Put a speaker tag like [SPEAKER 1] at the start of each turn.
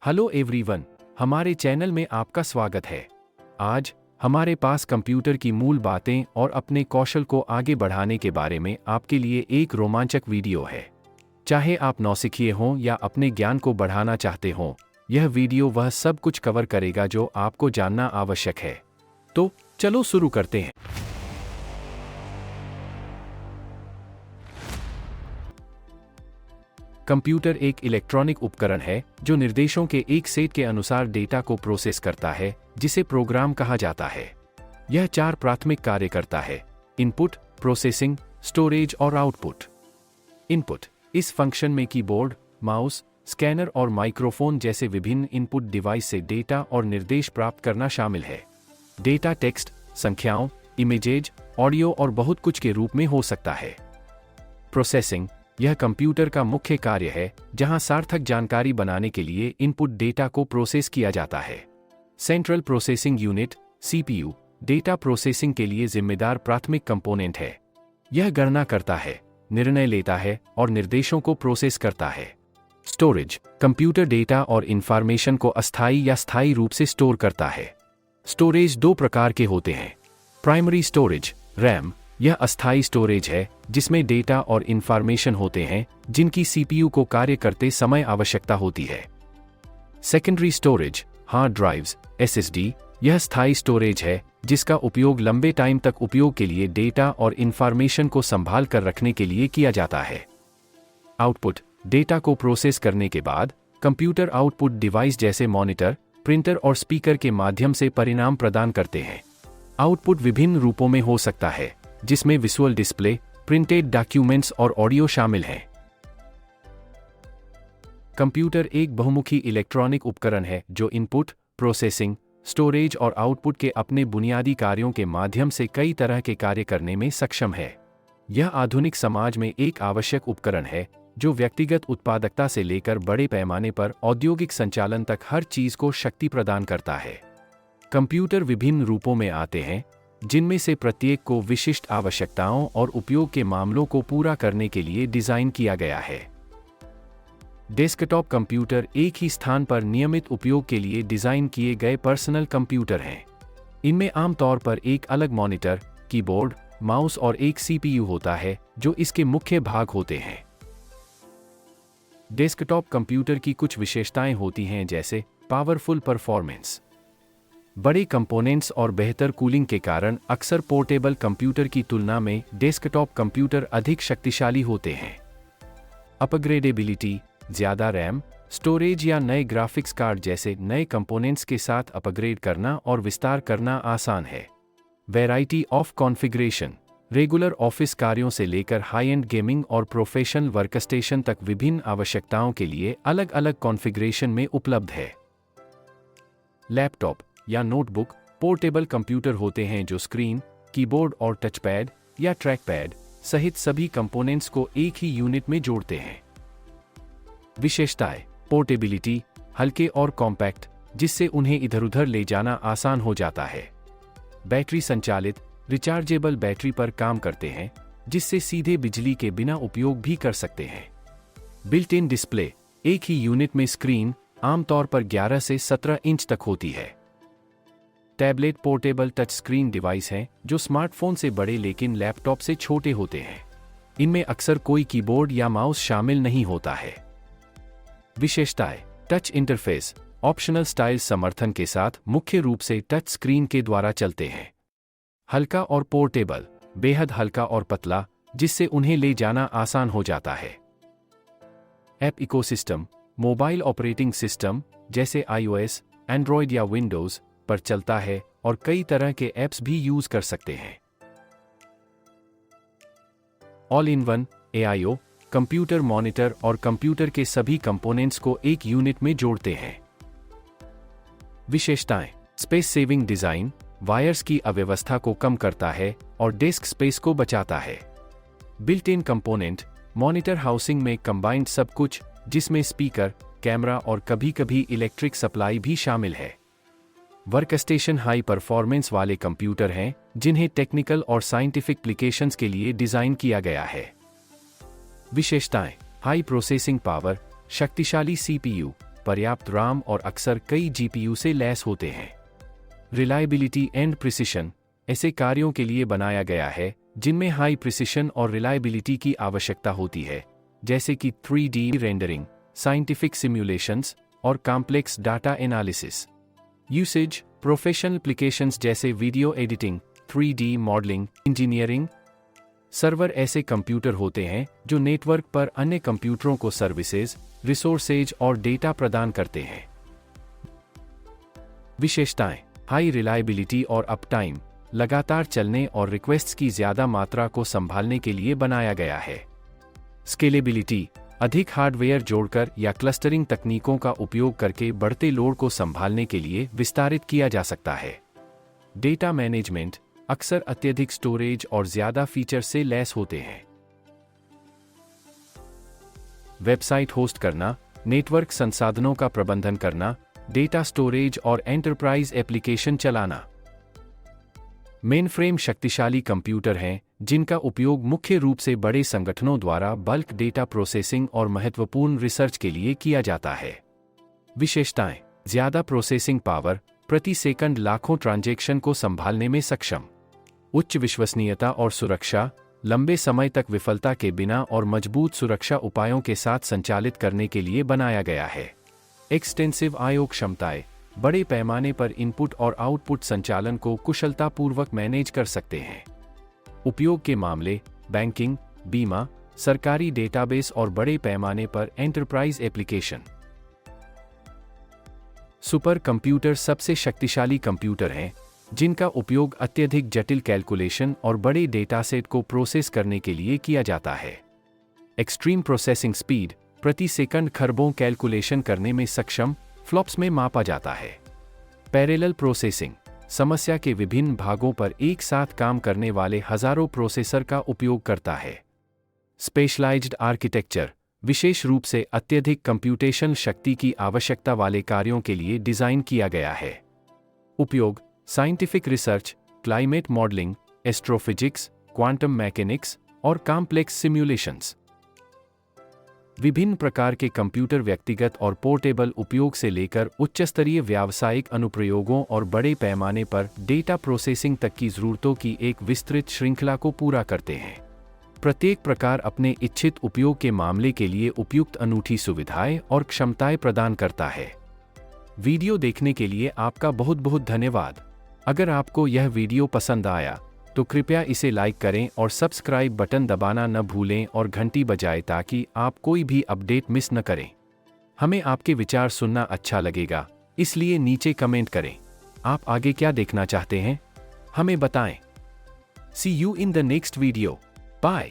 [SPEAKER 1] Hello everyone, हमारे channel में आपका स्वागत है। आज हमारे पास कंप्यूटर की मूल बातें और अपने कौशल को आगे बढ़ाने के बारे में आपके लिए एक रोमांचक वीडियो है। चाहे आप नौसिखिए हों या अपने ज्ञान को बढ़ाना चाहते हों, यह वीडियो वह सब कुछ कवर करेगा जो आपको जानना आवश्यक है। तो चलो शुरू करते हैं। कंप्यूटर एक इलेक्ट्रॉनिक उपकरण है जो निर्देशों के एक सेट के अनुसार डेटा को प्रोसेस करता है, जिसे प्रोग्राम कहा जाता है। यह 4 प्राथमिक कार्य करता है: इनपुट, प्रोसेसिंग, स्टोरेज और आउटपुट। इनपुट: इस फंक्शन में कीबोर्ड, माउस, स्कैनर और माइक्रोफोन जैसे विभिन्न इनपुट डिवाइस से डेटा और निर्देश प्राप्त करना शामिल है। डेटा टेक्स्ट, संख्याओं, इमेजेज, ऑडियो और बहुत कुछ के रूप में हो सकता है। प्रोसेसिंग: यह कंप्यूटर का मुख्य कार्य है, जहां सार्थक जानकारी बनाने के लिए इनपुट डेटा को प्रोसेस किया जाता है। Central processing unit (CPU) data processing के लिए जिम्मेदार प्राथमिक कंपोनेंट है। यह गणना करता है, निर्णय लेता है और निर्देशों को प्रोसेस करता है। स्टोरेज: कंप्यूटर डेटा और इंफॉर्मेशन को अस्थायी या स्थायी रूप से स्टोर करता है। स्टोरेज 2 प्रकार के होते हैं। प्राइमरी स्टोरेज (रैम): यह अस्थायी स्टोरेज है जिसमें डेटा और इंफॉर्मेशन होते हैं जिनकी सीपीयू को कार्य करते समय आवश्यकता होती है। Secondary storage (hard drives, SSD): यह स्थायी स्टोरेज है जिसका उपयोग लंबे टाइम तक उपयोग के लिए डेटा और इंफॉर्मेशन को संभाल कर रखने के लिए किया जाता है। आउटपुट: डेटा को प्रोसेस करने के बाद कंप्यूटर आउटपुट डिवाइस जैसे मॉनिटर, प्रिंटर और स्पीकर के माध्यम से परिणाम प्रदान करते हैं। आउटपुट विभिन्न रूपों में हो सकता है, जिसमें विजुअल डिस्प्ले, प्रिंटेड डॉक्यूमेंट्स और ऑडियो शामिल हैं। कंप्यूटर एक बहुमुखी इलेक्ट्रॉनिक उपकरण है जो इनपुट, प्रोसेसिंग, स्टोरेज और आउटपुट के अपने बुनियादी कार्यों के माध्यम से कई तरह के कार्य करने में सक्षम है। यह आधुनिक समाज में एक आवश्यक उपकरण है जो व्यक्तिगत उत्पादकता से लेकर बड़े पैमाने पर औद्योगिक संचालन तक हर चीज को शक्ति प्रदान करता है। कंप्यूटर विभिन्न रूपों में आते हैं, जिनमें से प्रत्येक को विशिष्ट आवश्यकताओं और उपयोग के मामलों को पूरा करने के लिए डिजाइन किया गया है। डेस्कटॉप कंप्यूटर एक ही स्थान पर नियमित उपयोग के लिए डिजाइन किए गए पर्सनल कंप्यूटर हैं। इनमें आमतौर पर एक अलग मॉनिटर, कीबोर्ड, माउस और एक सीपीयू होता है जो इसके मुख्य भाग होते हैं। डेस्कटॉप कंप्यूटर की कुछ विशेषताएं होती हैं, जैसे पावरफुल परफॉर्मेंस। बड़े कंपोनेंट्स और बेहतर कूलिंग के कारण अक्सर पोर्टेबल कंप्यूटर की तुलना में डेस्कटॉप कंप्यूटर अधिक शक्तिशाली होते हैं। अपग्रेडेबिलिटी: ज़्यादा रैम, स्टोरेज या नए ग्राफिक्स कार्ड जैसे नए कंपोनेंट्स के साथ अपग्रेड करना और विस्तार करना आसान है। Variety of configuration: regular office कार्यों से लेकर हाई एंड गेमिंग और प्रोफेशनल वर्कस्टेशन तक विभिन्न आवश्यकताओं के लिए अलग अलग कॉन्फ़िगरेशन में उपलब्ध है। लैपटॉप या नोटबुक पोर्टेबल कंप्यूटर होते हैं जो स्क्रीन, कीबोर्ड और टचपैड या ट्रैकपैड सहित सभी कंपोनेंट्स को एक ही यूनिट में जोड़ते हैं। विशेषताएं: पोर्टेबिलिटी: हल्के और कॉम्पैक्ट, जिससे उन्हें इधर-उधर ले जाना आसान हो जाता है। बैटरी संचालित, रिचार्जेबल बैटरी पर काम करते हैं, जिससे सीधे बिजली के बिना उपयोग भी कर सकते हैं। बिल्ट इन डिस्प्ले: एक ही यूनिट में स्क्रीन आमतौर पर 11 से 17 इंच तक होती है। Tablet portable touch screen device हैं जो स्मार्टफोन से बड़े लेकिन लैपटॉप से छोटे होते हैं। इनमें अक्सर कोई कीबोर्ड या माउस शामिल नहीं होता है। विशेषताएं: टच इंटरफेस, ऑप्शनल स्टाइल समर्थन के साथ मुख्य रूप से टच स्क्रीन के द्वारा चलते हैं। हल्का और पोर्टेबल: बेहद हल्का और पतला, जिससे उन्हें ले जाना आसान हो जाता है। App ecosystem: mobile operating system जैसे iOS, एंड्रॉयड या विंडोज पर चलता है और कई तरह के ऐप्स भी यूज कर सकते हैं। All in one AIO: computer monitor और कंप्यूटर के सभी कंपोनेंट्स को एक यूनिट में जोड़ते हैं। विशेषताएं: स्पेस सेविंग डिजाइन, वायर्स की अव्यवस्था को कम करता है और डेस्क स्पेस को बचाता है। Built in component: monitor housing में कंबाइंड सब कुछ, जिसमें स्पीकर, कैमरा और कभी-कभी इलेक्ट्रिक सप्लाई भी शामिल है। वर्कस्टेशन: हाई परफॉर्मेंस वाले कंप्यूटर हैं जिन्हें टेक्निकल और साइंटिफिक एप्लीकेशंस के लिए डिजाइन किया गया है। विशेषताएं: हाई प्रोसेसिंग पावर, शक्तिशाली सीपीयू, पर्याप्त RAM और अक्सर कई GPU से लैस होते हैं। रिलायबिलिटी एंड प्रिसिशन ऐसे कार्यों के लिए बनाया गया है जिनमें हाई प्रिसिशन और रिलायबिलिटी की आवश्यकता होती है, जैसे कि 3D रेंडरिंग, साइंटिफिक सिम्युलेशंस और complex data analysis. Usage professional applications जैसे video editing, 3D modelling, engineering. Server ऐसे कंप्यूटर होते हैं जो नेटवर्क पर अन्य कंप्यूटरों को सर्विसेज, रिसोर्सेज और डेटा प्रदान करते हैं। विशेषताएं: हाई रिलायबिलिटी और अपटाइम, लगातार चलने और रिक्वेस्ट्स की ज्यादा मात्रा को संभालने के लिए बनाया गया है। स्केलेबिलिटी, अधिक हार्डवेयर जोड़कर या क्लस्टरिंग तकनीकों का उपयोग करके बढ़ते लोड को संभालने के लिए विस्तारित किया जा सकता है। डेटा मैनेजमेंट, अक्सर अत्यधिक स्टोरेज और ज्यादा फीचर से लैस होते हैं। वेबसाइट होस्ट करना, नेटवर्क संसाधनों का प्रबंधन करना, डेटा स्टोरेज और एंटरप्राइज एप्लीकेशन चलाना। मेनफ्रेम शक्तिशाली कंप्यूटर हैं जिनका उपयोग मुख्य रूप से बड़े संगठनों द्वारा बल्क डेटा प्रोसेसिंग और महत्वपूर्ण रिसर्च के लिए किया जाता है। विशेषताएं: ज्यादा प्रोसेसिंग पावर, प्रति सेकंड लाखों ट्रांजैक्शन को संभालने में सक्षम। उच्च विश्वसनीयता और सुरक्षा, लंबे समय तक विफलता के बिना और मजबूत सुरक्षा उपायों के साथ संचालित करने के लिए बनाया गया है। एक्सटेंसिव I/O क्षमताएं, बड़े पैमाने पर इनपुट और आउटपुट संचालन को कुशलतापूर्वक मैनेज कर सकते हैं। उपयोग के मामले: बैंकिंग, बीमा, सरकारी डेटाबेस और बड़े पैमाने पर एंटरप्राइज एप्लीकेशन। सुपर कंप्यूटर सबसे शक्तिशाली कंप्यूटर हैं जिनका उपयोग अत्यधिक जटिल कैलकुलेशन और बड़े डेटासेट को प्रोसेस करने के लिए किया जाता है। एक्सट्रीम प्रोसेसिंग स्पीड, प्रति सेकंड खरबों कैलकुलेशन करने में सक्षम, फ्लॉप्स में मापा जाता है। पैरेलल प्रोसेसिंग, समस्या के विभिन्न भागों पर एक साथ काम करने वाले हजारों प्रोसेसर का उपयोग करता है। स्पेशलाइज्ड आर्किटेक्चर, विशेष रूप से अत्यधिक कंप्यूटेशनल शक्ति की आवश्यकता वाले कार्यों के लिए डिजाइन किया गया है। उपयोग: scientific research, climate modelling, astrophysics, quantum mechanics और कॉम्प्लेक्स सिम्युलेशंस। विभिन्न प्रकार के कंप्यूटर व्यक्तिगत और पोर्टेबल उपयोग से लेकर उच्चस्तरीय व्यावसायिक अनुप्रयोगों और बड़े पैमाने पर डेटा प्रोसेसिंग तक की जरूरतों की एक विस्तृत श्रृंखला को पूरा करते हैं। प्रत्येक प्रकार अपने इच्छित उपयोग के मामले के लिए उपयुक्त अनूठी सुविधाएं और क्षमताएं प्रदान करता है। वीडियो देखने के लिए आपका बहुत बहुत धन्यवाद। अगर आपको यह वीडियो पसंद आया तो कृपया इसे लाइक करें और सब्सक्राइब बटन दबाना न भूलें और घंटी बजाएं ताकि आप कोई भी अपडेट मिस न करें। हमें आपके विचार सुनना अच्छा लगेगा, इसलिए नीचे कमेंट करें। आप आगे क्या देखना चाहते हैं, हमें बताएं। See you in the next video. Bye.